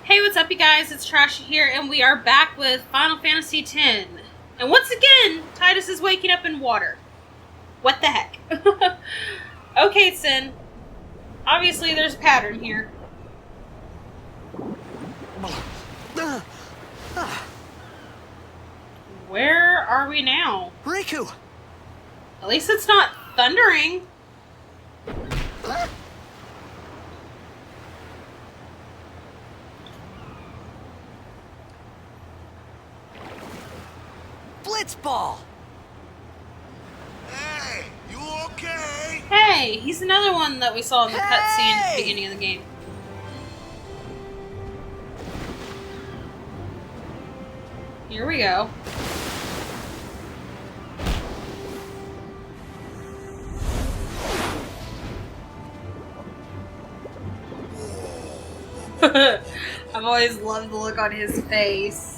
Hey, what's up, you guys? It's Trashy here, and we are back with Final Fantasy X. And once again, Titus is waking up in water. What the heck? Okay, Sin. Obviously, there's a pattern here. Where are we now? Rikku! At least it's not thundering. Blitzball! Hey, you okay? Hey, he's another one that we saw in the cutscene at the beginning of the game. Here we go. I've always loved the look on his face.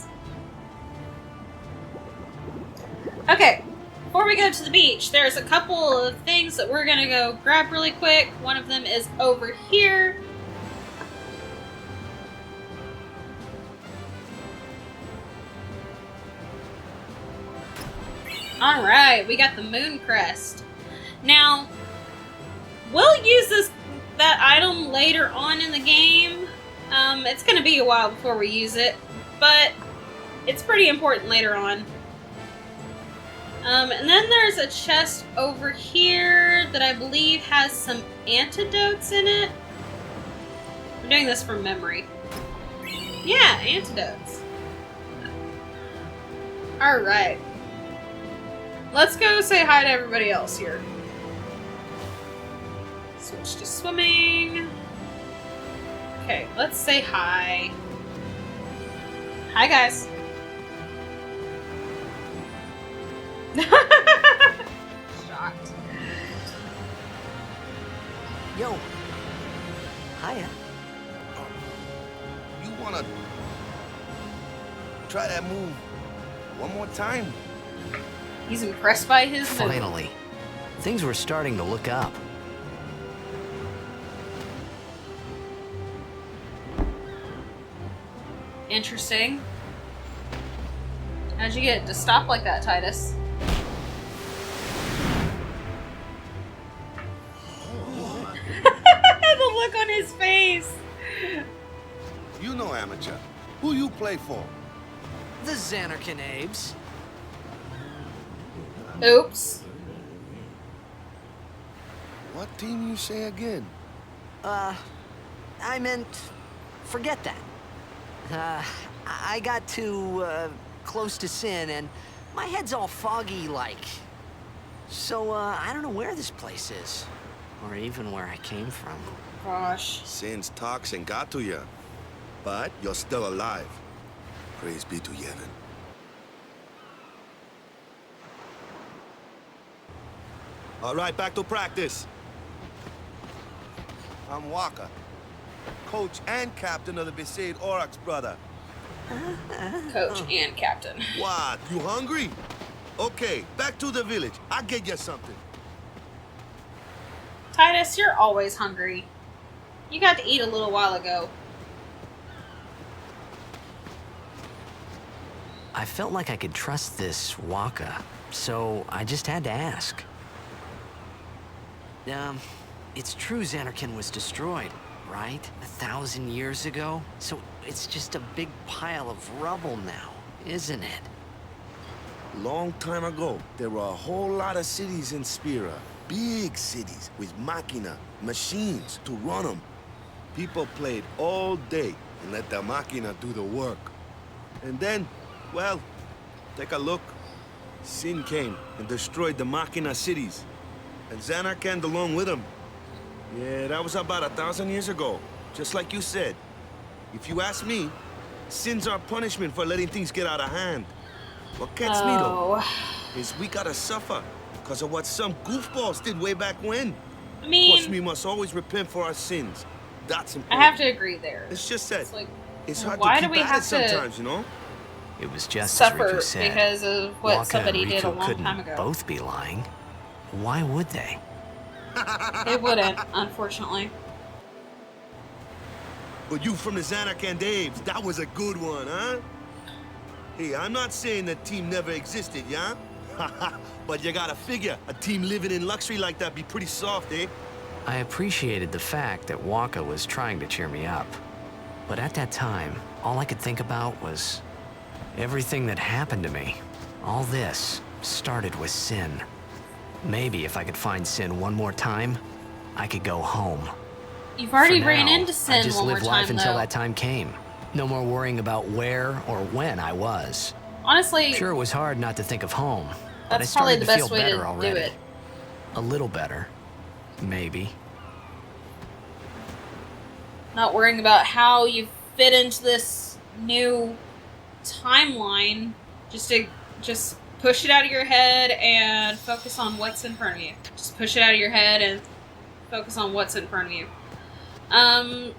Okay, before we go to the beach, there's a couple of things that we're gonna go grab really quick. One of them is over here. Alright, we got the moon crest. Now, we'll use that item later on in the game. It's gonna be a while before we use it, but it's pretty important later on. And then there's a chest over here that I believe has some antidotes in it. I'm doing this from memory. Yeah, antidotes. Alright. Let's go say hi to everybody else here. Switch to swimming. Okay, let's say hi. Hi, guys. Shocked. Yo. Hiya. You wanna try that move one more time? He's impressed by his move. Finally. Things were starting to look up. Interesting. How'd you get it to stop like that, Titus? The look on his face! You know, amateur. Who you play for? The Zanarkand Abes. Oops. What team you say again? I meant... forget that. I got too, close to Sin, and my head's all foggy-like. So, I don't know where this place is. Or even where I came from. Gosh. Sin's toxin got to you. But you're still alive. Praise be to Yevon. All right, back to practice. I'm Waka, coach and captain of the Besaid Island, brother. Coach and captain. What, you hungry? Okay, back to the village. I'll get you something. Titus, you're always hungry. You got to eat a little while ago. I felt like I could trust this Wakka, so I just had to ask. It's true Zanarkand was destroyed, right? 1,000 years ago? So it's just a big pile of rubble now, isn't it? Long time ago, there were a whole lot of cities in Spira. Big cities with machines to run them. People played all day and let the machina do the work. And then, well, take a look. Sin came and destroyed the machina cities. And Zanarkand along with him. Yeah, that was about 1,000 years ago. Just like you said. If you ask me, Sin's our punishment for letting things get out of hand. What gets me though is we gotta suffer because of what some goofballs did way back when. I mean, Of course, we must always repent for our sins. That's important. I have to agree there. It's just that It's like, it's hard why to do keep we at have it sometimes, you know? It was just suffer as Rikku said. because of what Wakka somebody and did a Rikku long couldn't time ago? both be lying. Why would they? They wouldn't, unfortunately. But you from the Zanarkand Daves, that was a good one, huh? Hey, I'm not saying that team never existed, yeah? But you gotta figure, a team living in luxury like that be pretty soft, eh? I appreciated the fact that Wakka was trying to cheer me up. But at that time, all I could think about was everything that happened to me. All this started with Sin. Maybe if I could find Sin one more time, I could go home. You've already For ran now, into Sin I just one more lived time, life until though. that time came. No more worrying about where or when I was. Honestly, Sure, it was hard not to think of home, but I that's probably started the to feel best way to better do already. it. A little better, maybe. Not worrying about how you fit into this new timeline. Just push it out of your head and focus on what's in front of you. Just push it out of your head and focus on what's in front of you.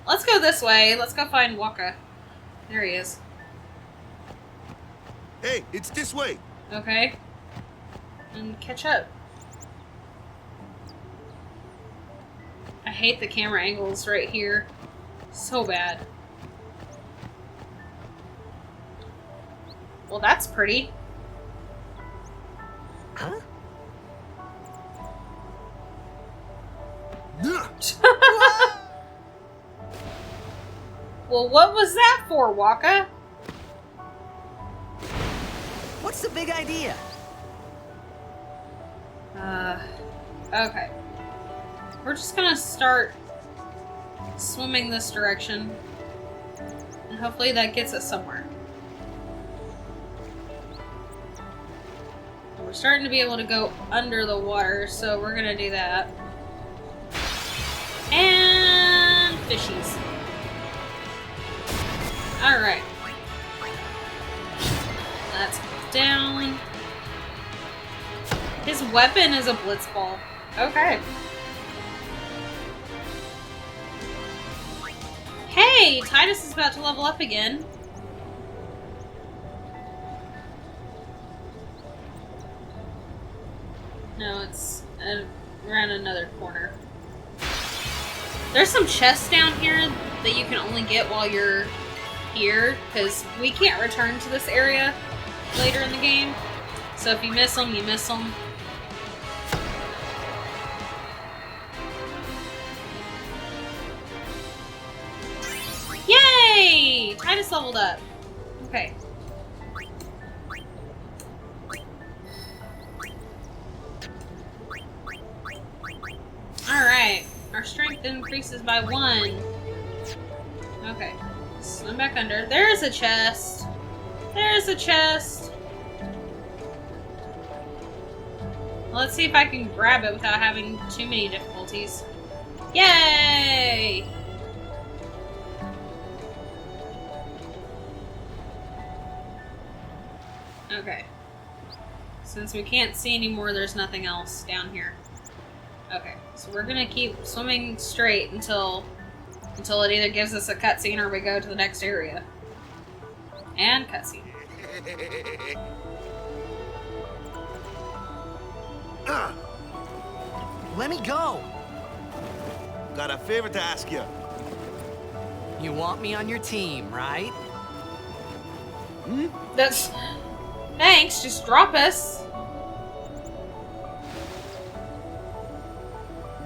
Let's go this way. Let's go find Wakka. There he is. Hey, it's this way. Okay. And catch up. I hate the camera angles right here. So bad. Well, that's pretty. Huh? Well, what was that for, Wakka? What's the big idea? Okay. We're just gonna start swimming this direction. And hopefully that gets us somewhere. We're starting to be able to go under the water, so we're gonna do that. And fishies. Alright. Let's go down. His weapon is a Blitzball. Okay. Hey! Titus is about to level up again. No, it's around another corner. There's some chests down here that you can only get while you're here, because we can't return to this area later in the game. So if you miss them, you miss them. Yay! Titus leveled up. Okay. Alright. Our strength increases by 1. Okay. Swim back under. There's a chest. There's a chest. Let's see if I can grab it without having too many difficulties. Yay! Okay. Since we can't see anymore, there's nothing else down here. Okay, so we're gonna keep swimming straight until it either gives us a cutscene or we go to the next area. And cutscene. Let me go! Got a favor to ask you. You want me on your team, right? That's... Thanks, just drop us.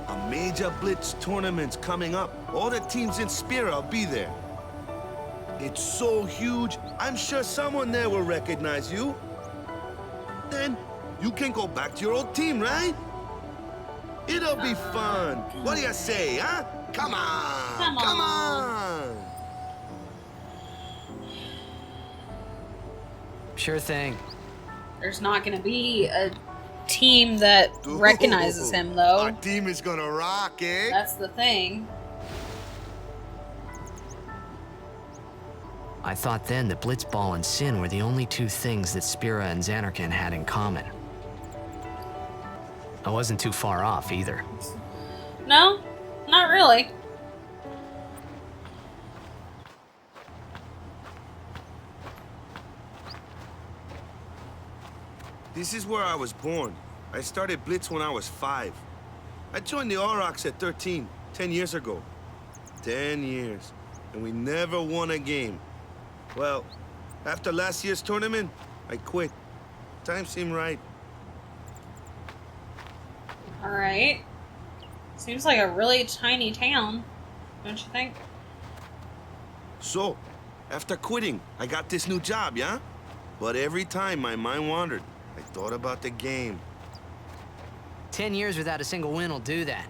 A major Blitz tournament's coming up. All the teams in Spira will be there. It's so huge, I'm sure someone there will recognize you. Then you can go back to your old team, right? It'll be fun. What do you say, huh? Come on! Come on! Sure thing. There's not gonna be a team that recognizes him, though. Our team is gonna rock, eh? That's the thing. I thought then that Blitzball and Sin were the only two things that Spira and Zanarkand had in common. I wasn't too far off either. No, not really. This is where I was born. I started Blitz when I was 5. I joined the Aurochs at 13, 10 years ago. 10 years. and we never won a game. Well, after last year's tournament, I quit. Time seemed right. Alright. Seems like a really tiny town, don't you think? So, after quitting, I got this new job, yeah? But every time my mind wandered, I thought about the game. 10 years without a single win will do that.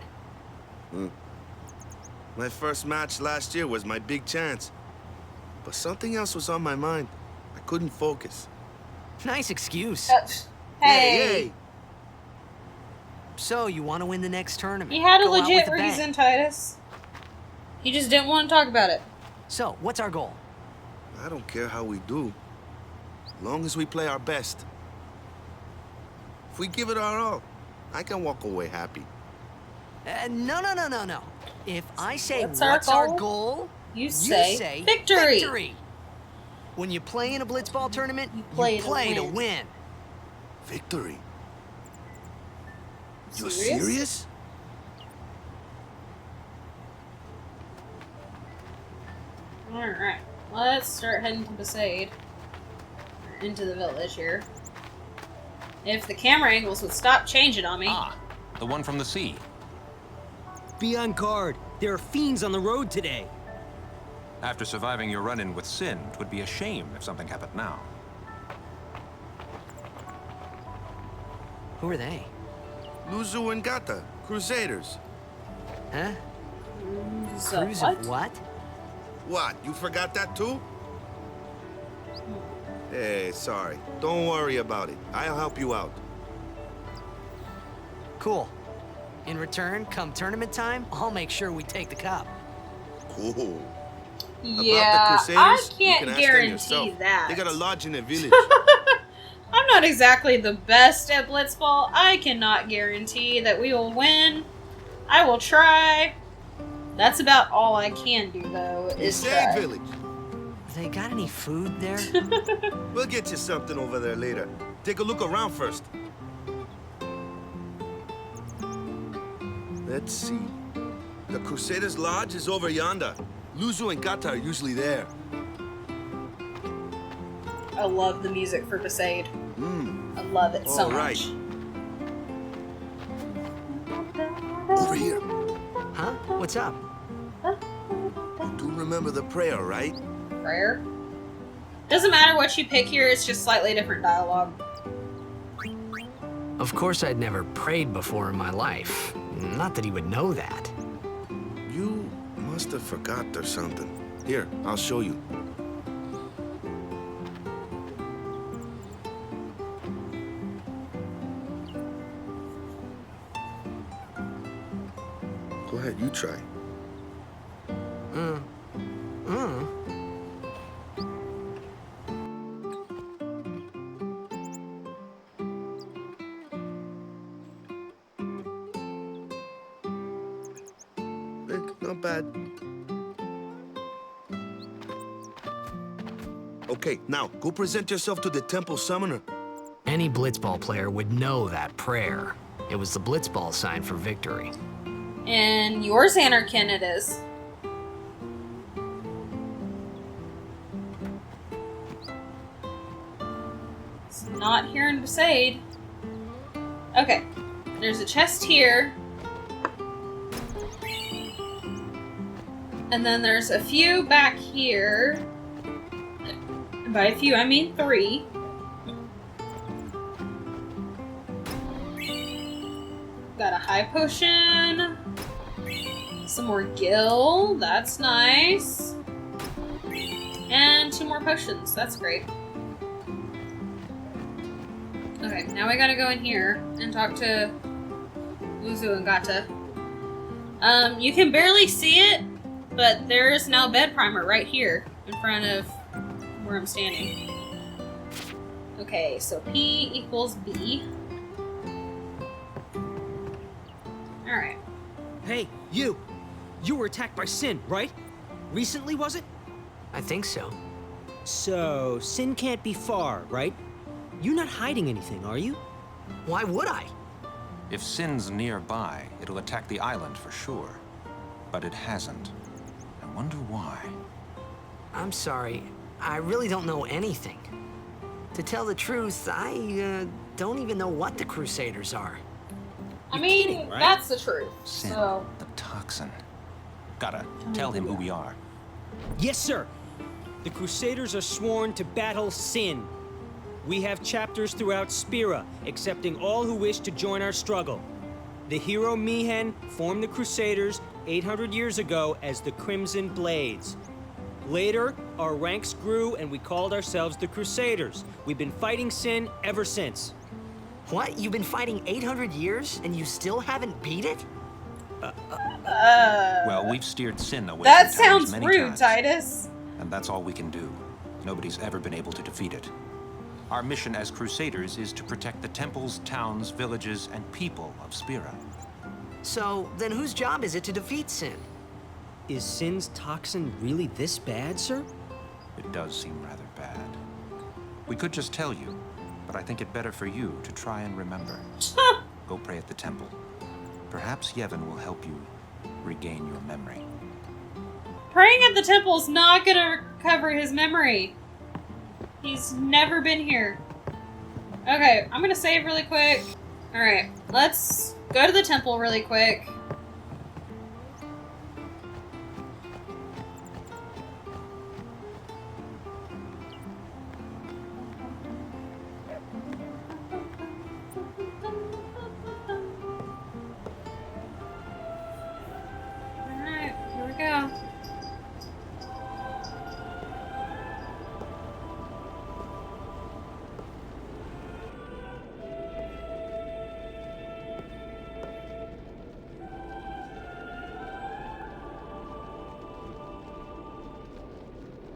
My first match last year was my big chance. But something else was on my mind. I couldn't focus. Nice excuse. Hey! So, you want to win the next tournament? He had a Go out legit with a bang. reason, Titus. He just didn't want to talk about it. So, what's our goal? I don't care how we do, as long as we play our best. If we give it our all, I can walk away happy. No. If I say What's what's our our goal? goal, You say victory. victory. When you play in a Blitzball tournament, you play to win. Victory? You're Serious? serious? Alright, let's start heading to Besaid. Into the village here. If the camera angles would stop changing on me. Ah, the one from the sea. Be on guard. There are fiends on the road today. After surviving your run-in with Sin, it would be a shame if something happened now. Who are they? Luzu and Gata, Crusaders. Huh? So, Cruise of what? What, you forgot that too? Hey, sorry. Don't worry about it. I'll help you out. Cool. In return, come tournament time, I'll make sure we take the cup. Cool. Yeah, About the I Crusaders, you can't can ask them guarantee yourself. that. They got a lodge in the village. I'm not exactly the best at Blitzball. I cannot guarantee that we will win. I will try. That's about all I can do, though, is Besaid try. village. They got any food there? We'll get you something over there later. Take a look around first. Let's see. The Crusaders' Lodge is over yonder. Luzu and Gata are usually there. I love the music for Besaid. I love it so All right. much. Over here. Huh? What's up? You do remember the prayer, right? Prayer? Doesn't matter what you pick here, it's just slightly different dialogue. Of course I'd never prayed before in my life. Not that he would know that. You must have forgot or something. Here, I'll show you. Go ahead, you try. Not bad. Okay, now go present yourself to the temple summoner. Any Blitzball player would know that prayer. It was the Blitzball sign for victory. And your Zanarkand it is. It's not here in Besaid. Okay, there's a chest here. And then there's a few back here. And by a few, I mean 3. Got a high potion. Some more gil. That's nice. And 2 more potions. That's great. Okay, now we gotta go in here and talk to Luzu and Gata. You can barely see it, but there is now a bed primer right here in front of where I'm standing. Okay, so P equals B. Alright. Hey, you! You were attacked by Sin, right? Recently, was it? I think so. So, Sin can't be far, right? You're not hiding anything, are you? Why would I? If Sin's nearby, it'll attack the island for sure. But it hasn't. And wonder why. I'm sorry. I really don't know anything. To tell the truth, I don't even know what the Crusaders are. I mean, kidding, right? that's the truth. Sin, So, the toxin. Gotta tell him who we are. Yes, sir. The Crusaders are sworn to battle sin. We have chapters throughout Spira, accepting all who wish to join our struggle. The hero Mihen formed the Crusaders 800 years ago as the Crimson Blades. Later, our ranks grew and we called ourselves the Crusaders. We've been fighting sin ever since. What? You've been fighting 800 years and you still haven't beat it? Well, we've steered sin away that from towns sounds many rude, times, Titus. and that's all we can do. Nobody's ever been able to defeat it. Our mission as Crusaders is to protect the temples, towns, villages, and people of Spira. So, then whose job is it to defeat sin? Is sin's toxin really this bad, sir? It does seem rather bad. We could just tell you, but I think it better for you to try and remember. Go pray at the temple. Perhaps Yevon will help you regain your memory. Praying at the temple's not gonna recover his memory. He's never been here. Okay, I'm gonna save really quick. Alright, let's go to the temple really quick. Alright, here we go.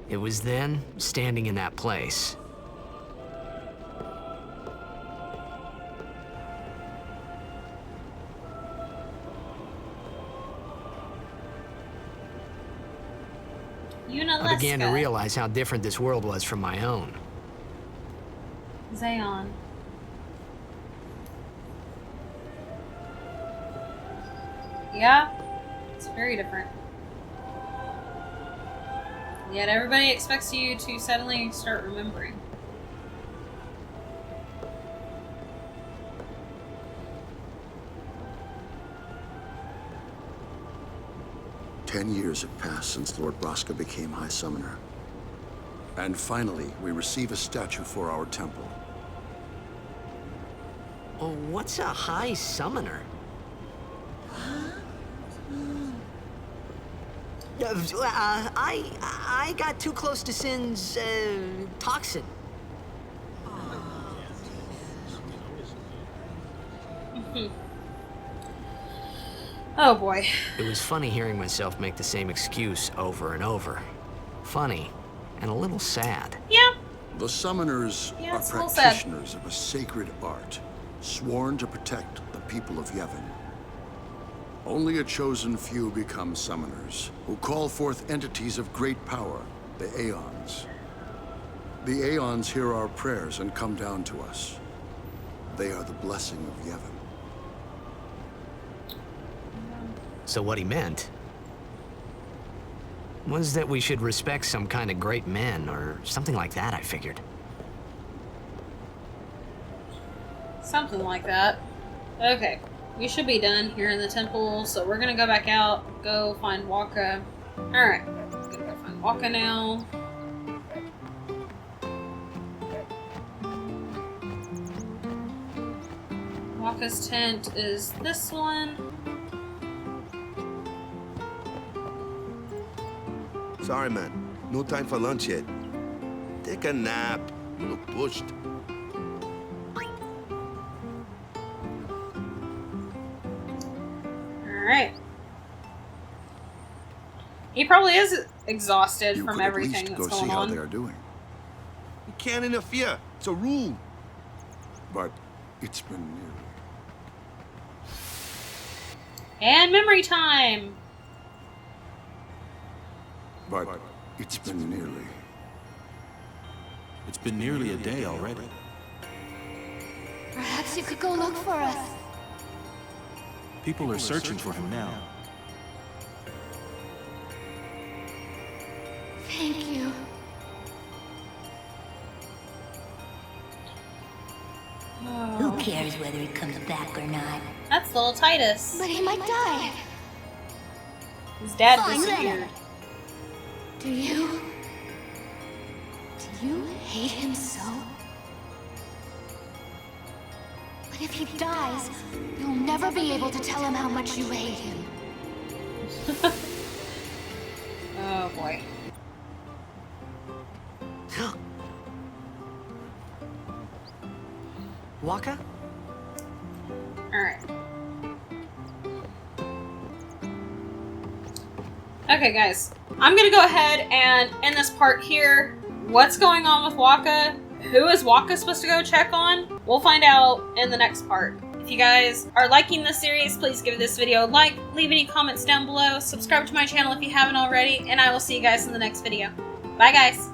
It was then, standing in that place. I began to realize how different this world was from my own. Zayon. Yeah, it's very different. Yet everybody expects you to suddenly start remembering. Ten years have passed since Lord Braska became High Summoner. And finally, we receive a statue for our temple. Oh, what's a High Summoner? I got too close to Sin's, toxin. Oh boy. It was funny hearing myself make the same excuse over and over. Funny, and a little sad. Yeah. The Summoners Yeah, are it's a little sad. practitioners of a sacred art, sworn to protect the people of Yevon. Only a chosen few become Summoners, who call forth entities of great power, the Aeons. The Aeons hear our prayers and come down to us. They are the blessing of Yevon. So what he meant was that we should respect some kind of great men, or something like that, I figured. Something like that. Okay. We should be done here in the temple, so we're gonna go back out, go find Wakka. Alright. Let's go find Wakka now. Wakka's tent is this one. Sorry, man. No time for lunch yet. Take a nap. You look pushed. Alright. He probably is exhausted You from could at everything least that's go see going how on. they are doing. You can't interfere. It's a rule. But it's been nearly. And memory time! But it's been nearly. It's been nearly a day already. Perhaps you could go look for us. People are searching for him now. Thank you. Oh, Who cares whether he comes back or not? that's little Titus. But he might die. His dad Fine, disappeared. then. Do you hate him so? But if he dies, you'll never be able to tell him how much you hate him. Oh boy. Waka? Alright. Okay, guys. I'm gonna go ahead and end this part here. What's going on with Wakka? Who is Wakka supposed to go check on? We'll find out in the next part. If you guys are liking this series, please give this video a like, leave any comments down below, subscribe to my channel if you haven't already, and I will see you guys in the next video. Bye, guys!